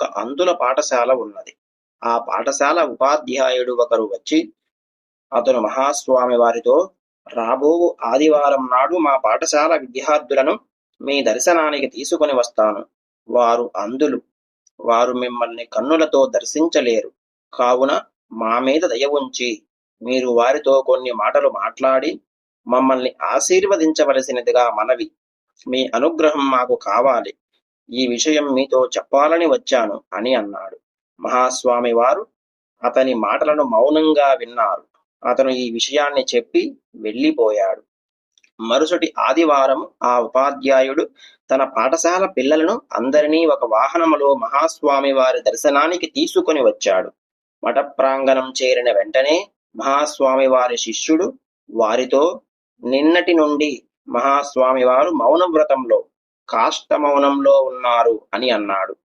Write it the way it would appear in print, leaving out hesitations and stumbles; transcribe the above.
ఒక అంధుల పాఠశాల ఉన్నది. ఆ పాఠశాల ఉపాధ్యాయుడు ఒకరు వచ్చి అతను మహాస్వామి వారితో, రాబోవు ఆదివారం నాడు మా పాఠశాల విద్యార్థులను మీ దర్శనానికి తీసుకొని వస్తాను. వారు అంధులు. వారు మిమ్మల్ని కన్నులతో దర్శించలేరు. కావున మా మీద దయ ఉంచి మీరు వారితో కొన్ని మాటలు మాట్లాడి మమ్మల్ని ఆశీర్వదించవలసినదిగా మనవి. మీ అనుగ్రహం మాకు కావాలి. ఈ విషయం మీతో చెప్పాలని వచ్చాను అని అన్నాడు. మహాస్వామి వారు అతని మాటలను మౌనంగా విన్నారు. అతను ఈ విషయాన్ని చెప్పి వెళ్ళిపోయాడు. మరుసటి ఆదివారం ఆ ఉపాధ్యాయుడు తన పాఠశాల పిల్లలను అందరినీ ఒక వాహనములో మహాస్వామి వారి దర్శనానికి తీసుకొని వచ్చాడు. మఠ ప్రాంగణం చేరిన వెంటనే మహాస్వామి వారి శిష్యుడు వారితో, నిన్నటి నుండి మహాస్వామి వారు మౌనవ్రతంలో, కాష్ట మౌనంలో ఉన్నారు అని అన్నాడు.